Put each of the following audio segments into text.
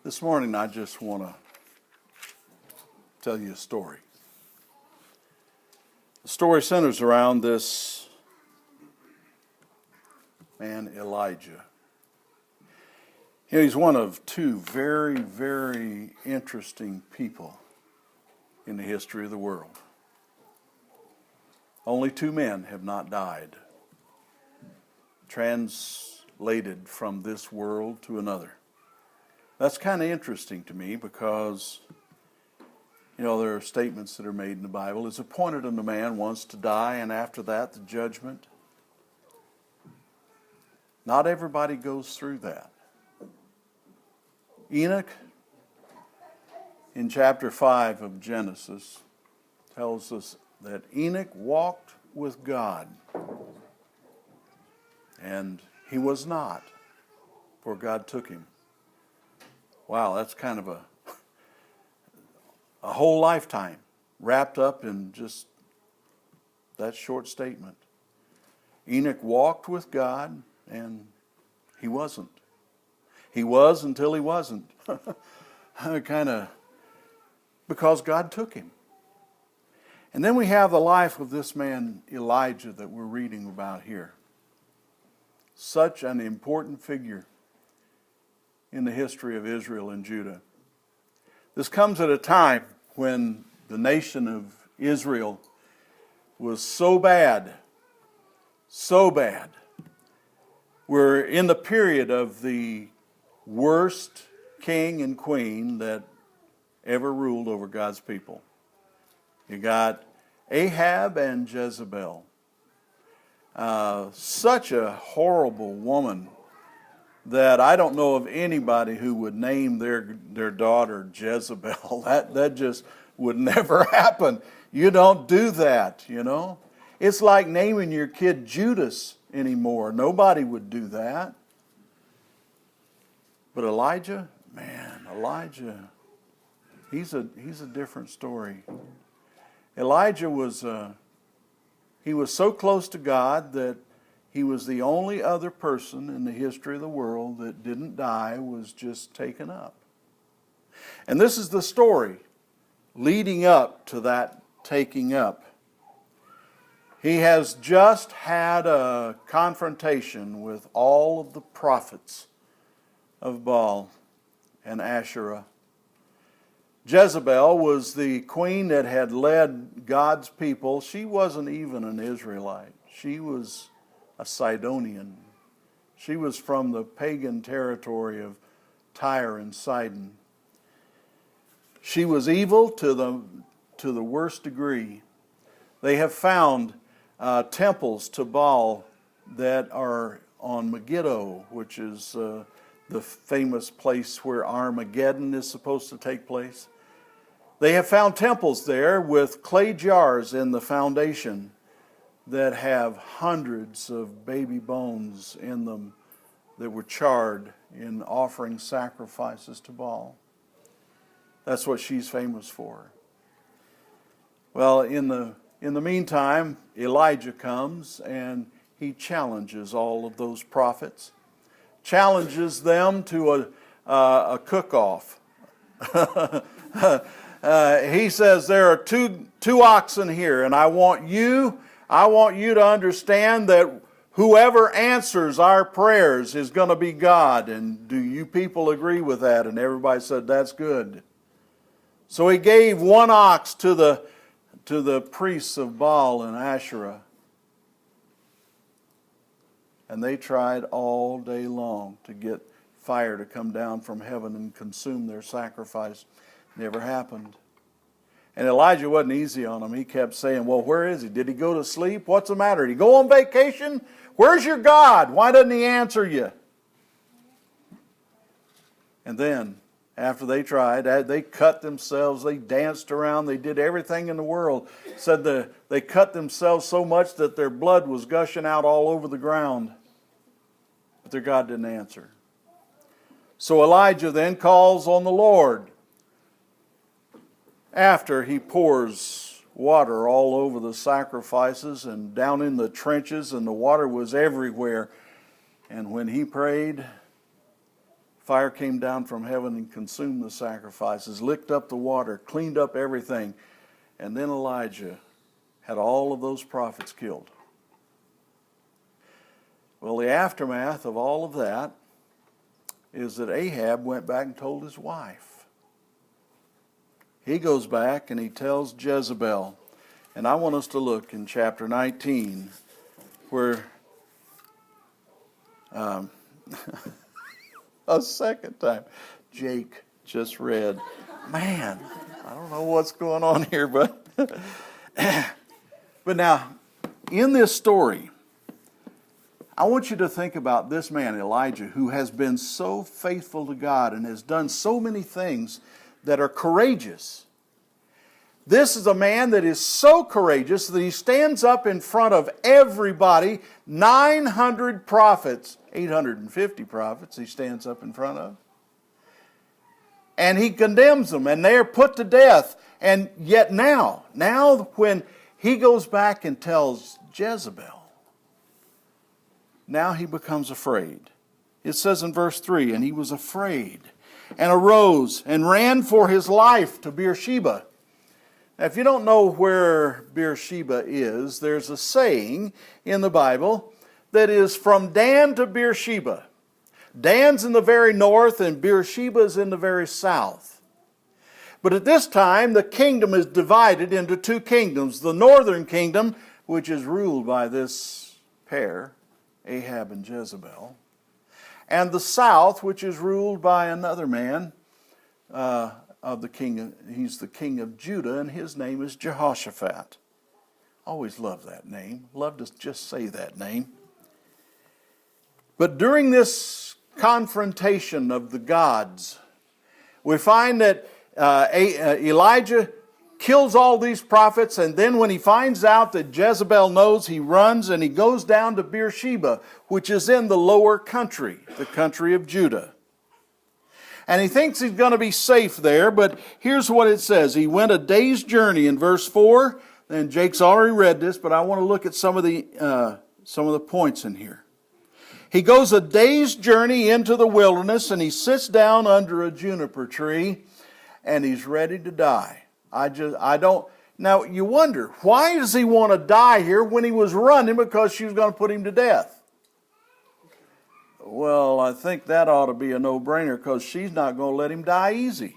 This morning I just want to tell you a story. The story centers around this man, Elijah. He's one of two very, very interesting people in the history of the world. Only two men have not died, translated from this world to another. That's kind of interesting to me because, there are statements that are made in the Bible. It's appointed unto man once to die, and after that, the judgment. Not everybody goes through that. Enoch, in chapter 5 of Genesis, tells us that Enoch walked with God, and he was not, for God took him. Wow, that's kind of a whole lifetime wrapped up in just that short statement. Enoch walked with God, and he wasn't. He was until he wasn't. Because God took him. And then we have the life of this man, Elijah, that we're reading about here. Such an important figure in the history of Israel and Judah. This comes at a time when the nation of Israel was so bad. We're in the period of the worst king and queen that ever ruled over God's people. You got Ahab and Jezebel. Such a horrible woman that I don't know of anybody who would name their daughter Jezebel. That just would never happen. You don't do that, It's like naming your kid Judas anymore. Nobody would do that. But Elijah, he's a different story. Elijah was so close to God that he was the only other person in the history of the world that didn't die, was just taken up. And this is the story leading up to that taking up. He has just had a confrontation with all of the prophets of Baal and Asherah. Jezebel was the queen that had led God's people. She wasn't even an Israelite. She was a Sidonian. She was from the pagan territory of Tyre and Sidon. She was evil to the worst degree. They have found temples to Baal that are on Megiddo, which is the famous place where Armageddon is supposed to take place. They have found temples there with clay jars in the foundation that have hundreds of baby bones in them that were charred in offering sacrifices to Baal. That's what she's famous for. Well, in the meantime, Elijah comes and he challenges all of those prophets, challenges them to a cook-off. He says, there are two oxen here, and I want you to understand that whoever answers our prayers is going to be God. And do you people agree with that? And everybody said, that's good. So he gave one ox to the priests of Baal and Asherah. And they tried all day long to get fire to come down from heaven and consume their sacrifice. Never happened. And Elijah wasn't easy on them. He kept saying, well, where is he? Did he go to sleep? What's the matter? Did he go on vacation? Where's your God? Why doesn't he answer you? And then, after they tried, they cut themselves, they danced around, they did everything in the world. Said they cut themselves so much that their blood was gushing out all over the ground. But their God didn't answer. So Elijah then calls on the Lord. After he pours water all over the sacrifices and down in the trenches, and the water was everywhere. And when he prayed, Fire came down from heaven and consumed the sacrifices, licked up the water, cleaned up everything. And then Elijah had all of those prophets killed. Well, the aftermath of all of that is that Ahab went back and told his wife. He goes back and he tells Jezebel. And I want us to look in chapter 19 where a second time Jake just read. Man, I don't know what's going on here, but now in this story, I want you to think about this man, Elijah, who has been so faithful to God and has done so many things that are courageous. This is a man that is so courageous that he stands up in front of everybody, 900 prophets, 850 prophets he stands up in front of. And he condemns them, and they are put to death. And yet now when he goes back and tells Jezebel, now he becomes afraid. It says in verse 3, and he was afraid and arose and ran for his life to Beersheba. Now, if you don't know where Beersheba is, there's a saying in the Bible that is from Dan to Beersheba. Dan's in the very north and Beersheba's in the very south. But at this time, the kingdom is divided into two kingdoms. The northern kingdom, which is ruled by this pair, Ahab and Jezebel, and the south, which is ruled by another man, of the king. He's the king of Judah, and his name is Jehoshaphat. Always loved that name. Love to just say that name. But during this confrontation of the gods, we find that Elijah kills all these prophets, and then when he finds out that Jezebel knows, he runs and he goes down to Beersheba, which is in the lower country, the country of Judah. And he thinks he's going to be safe there, but here's what it says. He went a day's journey in verse 4. And Jake's already read this, but I want to look at some of the points in here. He goes a day's journey into the wilderness, and he sits down under a juniper tree, and he's ready to die. Now, you wonder, why does he want to die here when he was running because she was going to put him to death? Well, I think that ought to be a no-brainer because she's not going to let him die easy.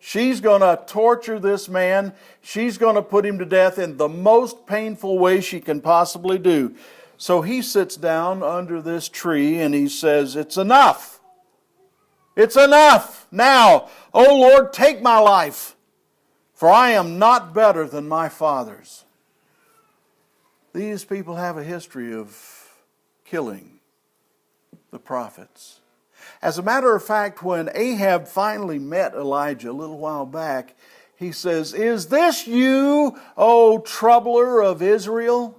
She's going to torture this man. She's going to put him to death in the most painful way she can possibly do. So he sits down under this tree and he says, "It's enough. It's enough. Now, O Lord, take my life, for I am not better than my fathers." These people have a history of killing the prophets. As a matter of fact, when Ahab finally met Elijah a little while back, he says, "Is this you, O troubler of Israel?"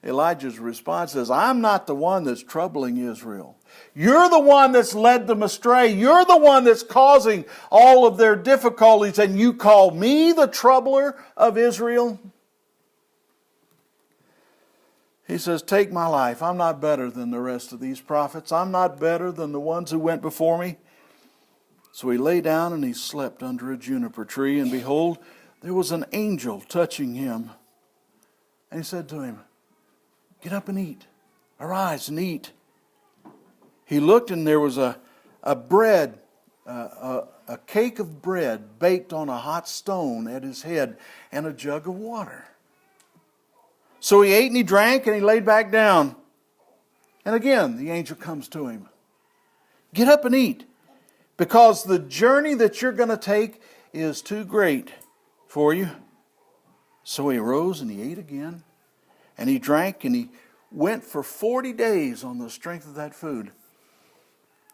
Elijah's response is, "I'm not the one that's troubling Israel. You're the one that's led them astray. You're the one that's causing all of their difficulties, and you call me the troubler of Israel?" He says, "Take my life. I'm not better than the rest of these prophets. I'm not better than the ones who went before me." So he lay down and he slept under a juniper tree, and behold, there was an angel touching him. And he said to him, "Get up and eat. Arise and eat." He looked, and there was a cake of bread baked on a hot stone at his head, and a jug of water. So he ate and he drank and he laid back down. And again, the angel comes to him. "Get up and eat, because the journey that you're going to take is too great for you." So he arose and he ate again, and he drank, and he went for 40 days on the strength of that food.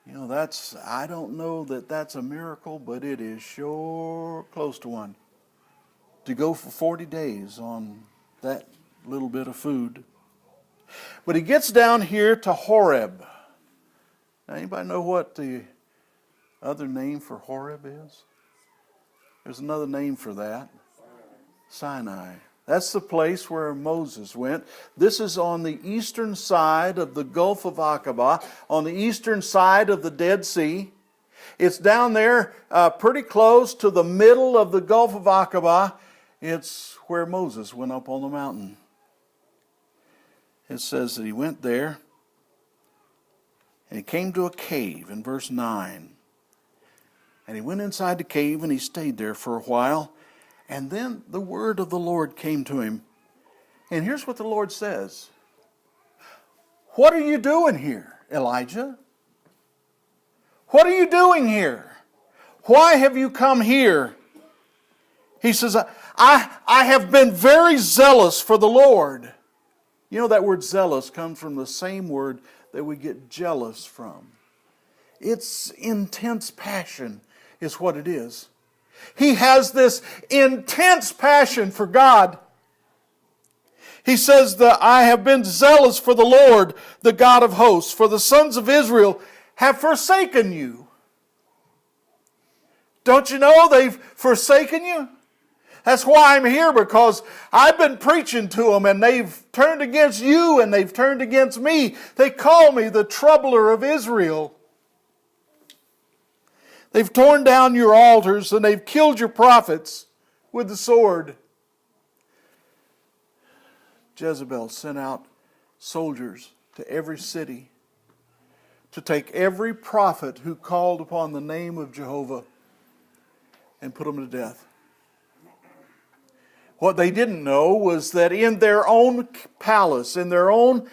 You know, I don't know that that's a miracle, but it is sure close to one. To go for 40 days on that little bit of food. But he gets down here to Horeb. Now, anybody know what the other name for Horeb is? There's another name for that. Sinai. That's the place where Moses went. This is on the eastern side of the Gulf of Aqaba, on the eastern side of the Dead Sea. It's down there pretty close to the middle of the Gulf of Aqaba. It's where Moses went up on the mountain. It says that he went there and he came to a cave in verse 9. And he went inside the cave and he stayed there for a while. And then the word of the Lord came to him. And here's what the Lord says. What are you doing here, Elijah? What are you doing here? Why have you come here? He says, I have been very zealous for the Lord. You know, that word zealous comes from the same word that we get jealous from. It's intense passion is what it is. He has this intense passion for God. He says that I have been zealous for the Lord, the God of hosts, for the sons of Israel have forsaken you. Don't you know they've forsaken you? That's why I'm here, because I've been preaching to them and they've turned against you and they've turned against me. They call me the troubler of Israel. They've torn down your altars and they've killed your prophets with the sword. Jezebel sent out soldiers to every city to take every prophet who called upon the name of Jehovah and put them to death. What they didn't know was that in their own palace, in their own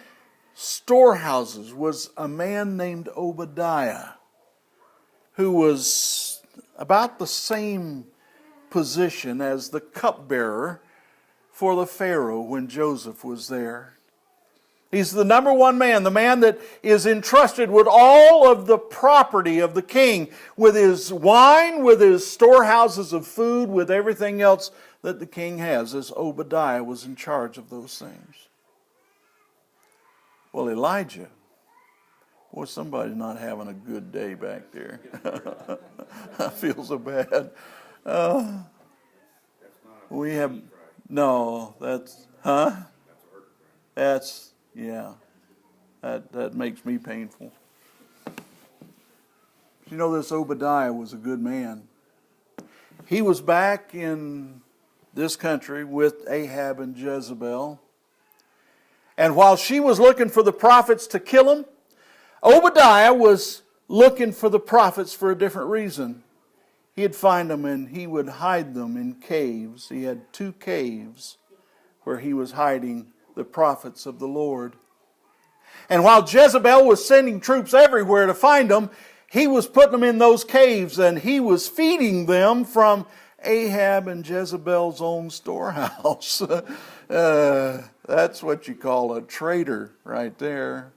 storehouses, was a man named Obadiah, who was about the same position as the cupbearer for the Pharaoh when Joseph was there. He's the number one man, the man that is entrusted with all of the property of the king, with his wine, with his storehouses of food, with everything else that the king has, as Obadiah was in charge of those things. Well, Elijah, boy, somebody's not having a good day back there. I feel so bad. We have, no, that's, huh? That's, yeah, that makes me painful. You know, this Obadiah was a good man. He was back in this country with Ahab and Jezebel. And while she was looking for the prophets to kill him, Obadiah was looking for the prophets for a different reason. He'd find them and he would hide them in caves. He had 2 caves where he was hiding the prophets of the Lord. And while Jezebel was sending troops everywhere to find them, he was putting them in those caves and he was feeding them from Ahab and Jezebel's own storehouse. That's what you call a traitor right there.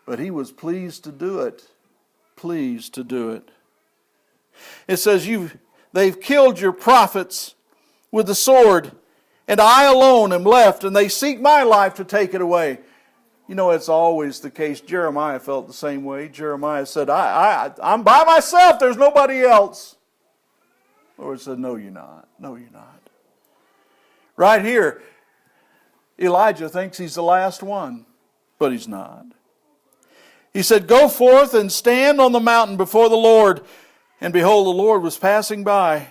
But he was pleased to do it. Pleased to do it. It says, they've killed your prophets with the sword, and I alone am left, and they seek my life to take it away. You know, it's always the case. Jeremiah felt the same way. Jeremiah said, I'm by myself. There's nobody else. The Lord said, no, you're not. No, you're not. Right here, Elijah thinks he's the last one, but he's not. He said, go forth and stand on the mountain before the Lord. And behold, the Lord was passing by.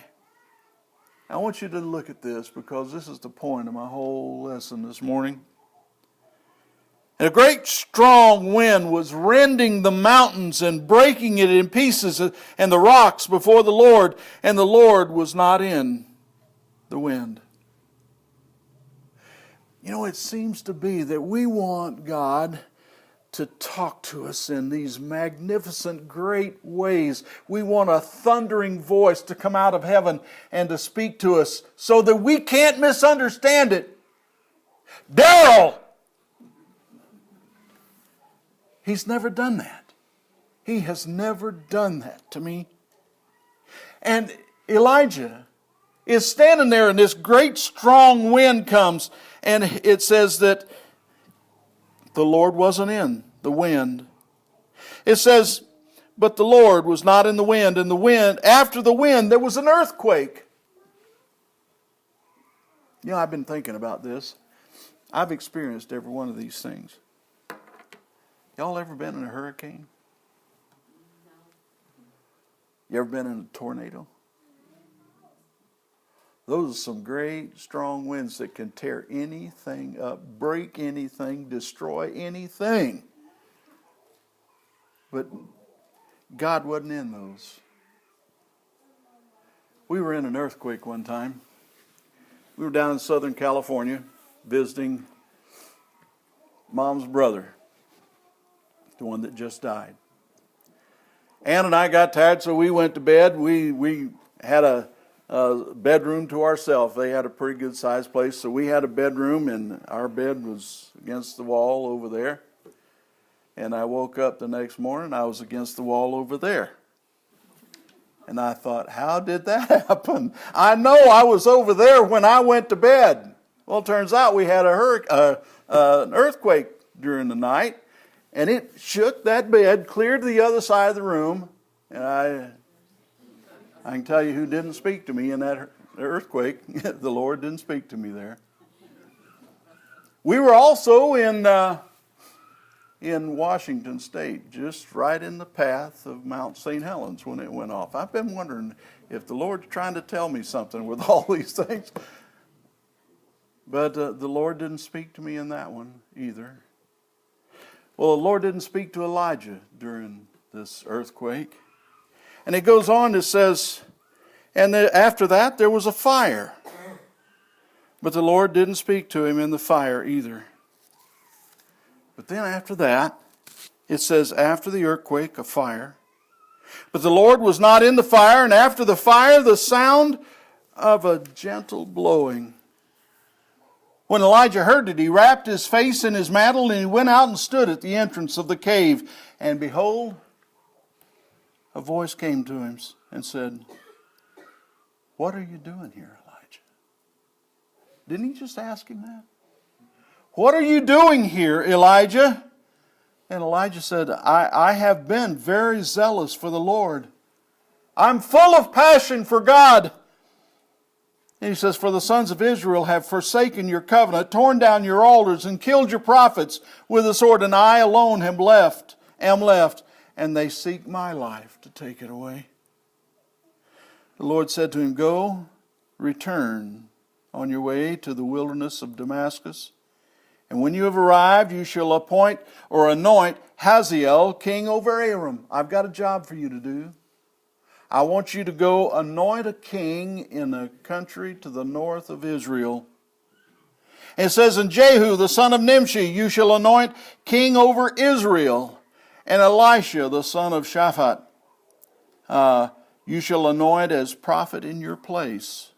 I want you to look at this, because this is the point of my whole lesson this morning. And a great strong wind was rending the mountains and breaking it in pieces and the rocks before the Lord, and the Lord was not in the wind. You know, it seems to be that we want God to talk to us in these magnificent, great ways. We want a thundering voice to come out of heaven and to speak to us so that we can't misunderstand it. Darryl! He's never done that. He has never done that to me. And Elijah is standing there, and this great strong wind comes, and it says that the Lord wasn't in the wind. It says, but the Lord was not in the wind, and after the wind, there was an earthquake. You know, I've been thinking about this. I've experienced every one of these things. Y'all ever been in a hurricane? You ever been in a tornado? Those are some great, strong winds that can tear anything up, break anything, destroy anything. But God wasn't in those. We were in an earthquake one time. We were down in Southern California visiting Mom's brother, the one that just died. Ann and I got tired, so we went to bed. We had a bedroom to ourselves. They had a pretty good sized place, so we had a bedroom, and our bed was against the wall over there. And I woke up the next morning, I was against the wall over there. And I thought, how did that happen? I know I was over there when I went to bed. Well, it turns out we had an earthquake during the night, and it shook that bed, cleared the other side of the room, and I can tell you who didn't speak to me in that earthquake. The Lord didn't speak to me there. We were also in Washington State, just right in the path of Mount St. Helens when it went off. I've been wondering if the Lord's trying to tell me something with all these things. But the Lord didn't speak to me in that one either. Well, the Lord didn't speak to Elijah during this earthquake. And it goes on, it says, and after that there was a fire. But the Lord didn't speak to him in the fire either. But then after that, it says, after the earthquake, a fire. But the Lord was not in the fire, and after the fire, the sound of a gentle blowing. When Elijah heard it, he wrapped his face in his mantle, and he went out and stood at the entrance of the cave. And behold, a voice came to him and said, "What are you doing here, Elijah?" Didn't he just ask him that? "What are you doing here, Elijah?" And Elijah said, I have been very zealous for the Lord. I'm full of passion for God. And he says, for the sons of Israel have forsaken your covenant, torn down your altars, and killed your prophets with the sword, and I alone am left, and they seek my life to take it away. The Lord said to him, go, return on your way to the wilderness of Damascus. And when you have arrived, you shall anoint Hazael king over Aram. I've got a job for you to do. I want you to go anoint a king in a country to the north of Israel. And it says, and Jehu, the son of Nimshi, you shall anoint king over Israel. And Elisha, the son of Shaphat, you shall anoint as prophet in your place.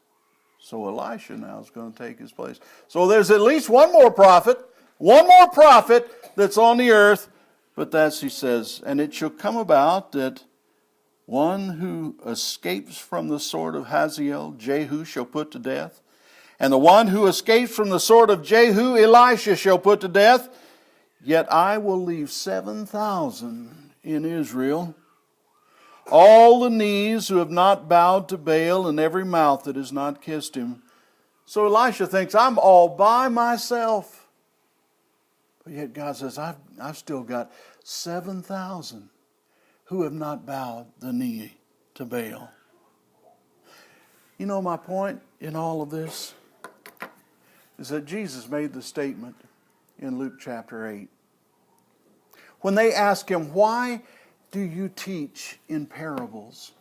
So Elisha now is going to take his place. So there's at least one more prophet that's on the earth. But that's, he says, and it shall come about that one who escapes from the sword of Hazael, Jehu shall put to death. And the one who escapes from the sword of Jehu, Elisha shall put to death. Yet I will leave 7,000 in Israel, all the knees who have not bowed to Baal, and every mouth that has not kissed him. So Elisha thinks, I'm all by myself. But yet God says, I've still got 7,000 who have not bowed the knee to Baal. You know, my point in all of this is that Jesus made the statement in Luke chapter 8. When they asked him, why do you teach in parables?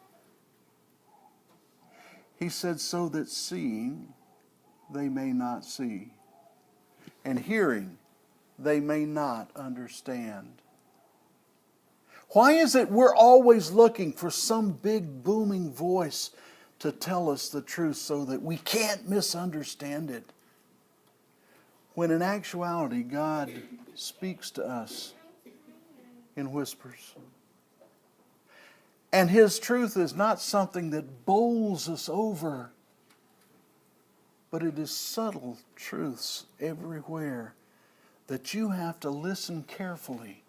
He said, so that seeing they may not see, and hearing they may not understand. Why is it we're always looking for some big booming voice to tell us the truth so that we can't misunderstand it? When in actuality, God speaks to us in whispers. And His truth is not something that bowls us over, but it is subtle truths everywhere that you have to listen carefully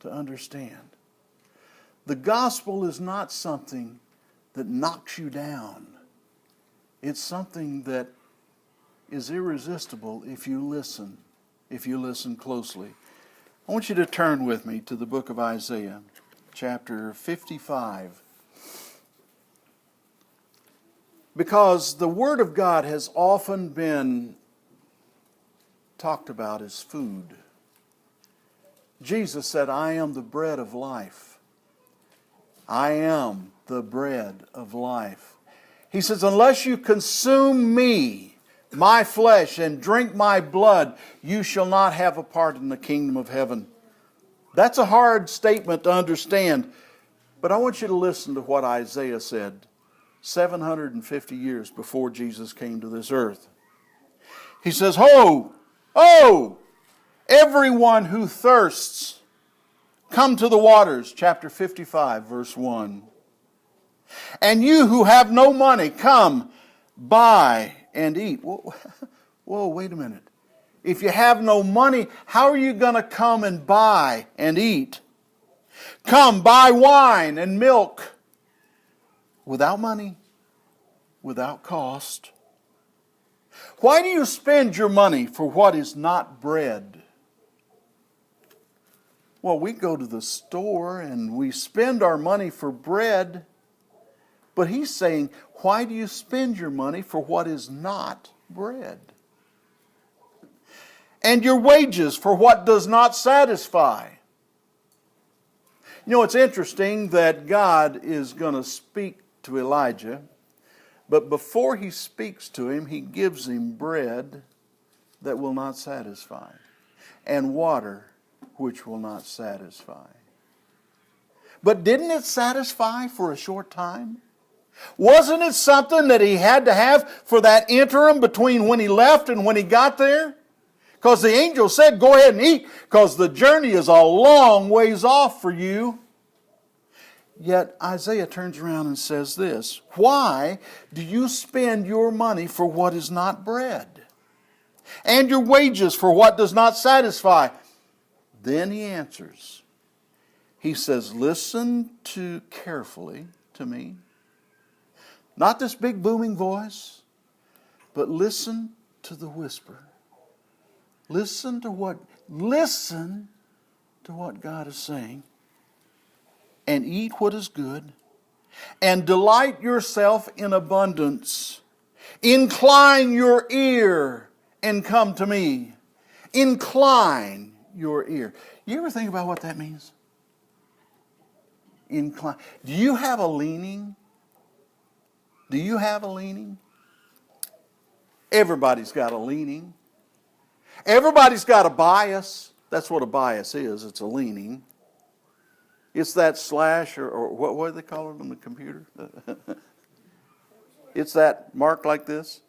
to understand. The gospel is not something that knocks you down. It's something that is irresistible if you listen closely. I want you to turn with me to the book of Isaiah, chapter 55. Because the Word of God has often been talked about as food. Jesus said, I am the bread of life. I am the bread of life. He says, unless you consume me, my flesh, and drink my blood, you shall not have a part in the kingdom of heaven. That's a hard statement to understand, but I want you to listen to what Isaiah said 750 years before Jesus came to this earth. He says, Ho! Oh! Everyone who thirsts, come to the waters. Chapter 55, verse 1. And you who have no money, come, buy and eat. Whoa, wait a minute. If you have no money, how are you going to come and buy and eat? Come, buy wine and milk without money, without cost. Why do you spend your money for what is not bread? Well, we go to the store and we spend our money for bread. But he's saying, why do you spend your money for what is not bread? And your wages for what does not satisfy. You know, it's interesting that God is going to speak to Elijah, but before he speaks to him, he gives him bread that will not satisfy and water which will not satisfy. But didn't it satisfy for a short time? Wasn't it something that he had to have for that interim between when he left and when he got there? Because the angel said, go ahead and eat, because the journey is a long ways off for you. Yet Isaiah turns around and says this, why do you spend your money for what is not bread? And your wages for what does not satisfy? Then he answers. He says, listen carefully to me. Not this big booming voice, but listen to the whisper. Listen to what God is saying. And eat what is good. And delight yourself in abundance. Incline your ear and come to me. Incline your ear. You ever think about what that means? Incline. Do you have a leaning? Do you have a leaning? Everybody's got a leaning. Everybody's got a bias. That's what a bias is. It's a leaning. It's that slash or what do they call it on the computer? It's that mark like this.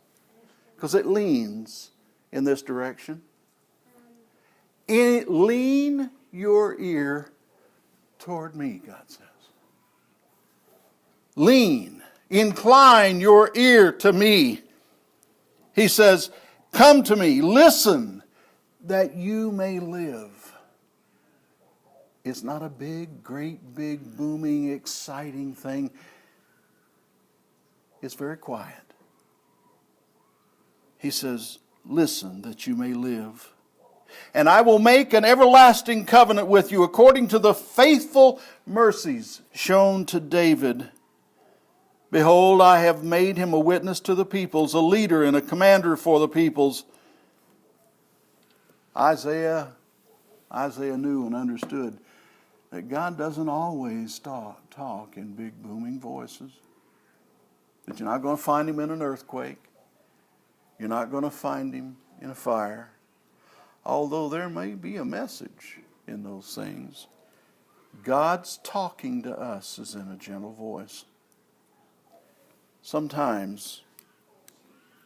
Because it leans in this direction. Lean your ear toward me, God says. Lean. Incline your ear to me. He says, come to me, listen, that you may live. It's not a great big, booming, exciting thing. It's very quiet. He says, listen, that you may live. And I will make an everlasting covenant with you according to the faithful mercies shown to David. Behold, I have made him a witness to the peoples, a leader and a commander for the peoples. Isaiah knew and understood that God doesn't always talk in big booming voices. That you're not going to find him in an earthquake. You're not going to find him in a fire. Although there may be a message in those things, God's talking to us is in a gentle voice. Sometimes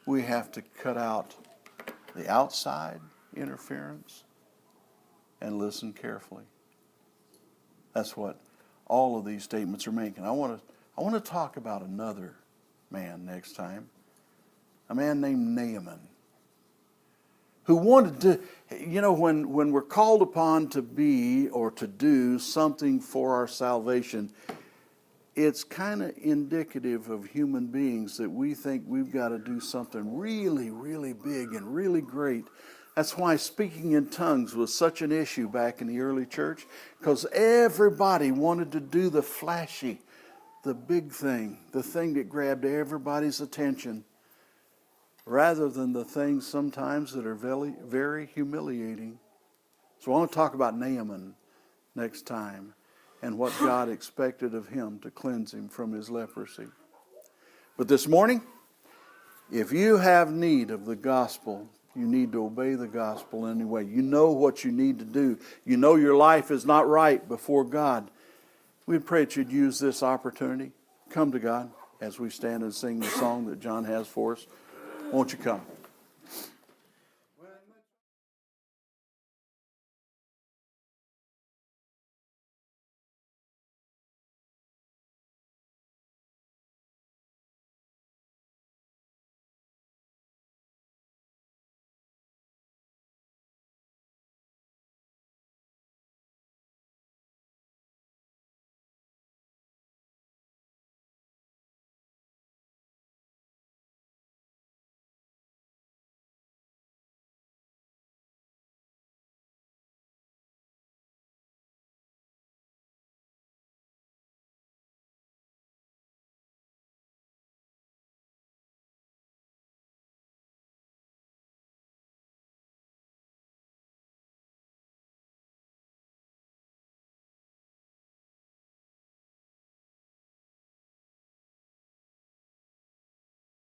we have to cut out the outside interference and listen carefully. That's what all of these statements are making. I want to talk about another man next time. A man named Naaman, who wanted to, when we're called upon to be or to do something for our salvation, it's kind of indicative of human beings that we think we've got to do something really, really big and really great. That's why speaking in tongues was such an issue back in the early church, because everybody wanted to do the flashy, the big thing, the thing that grabbed everybody's attention, rather than the things sometimes that are very, very humiliating. So I want to talk about Naaman next time and what God expected of him to cleanse him from his leprosy. But this morning, if you have need of the gospel, you need to obey the gospel anyway. You know what you need to do. You know your life is not right before God. We pray that you'd use this opportunity. Come to God as we stand and sing the song that John has for us. Won't you come?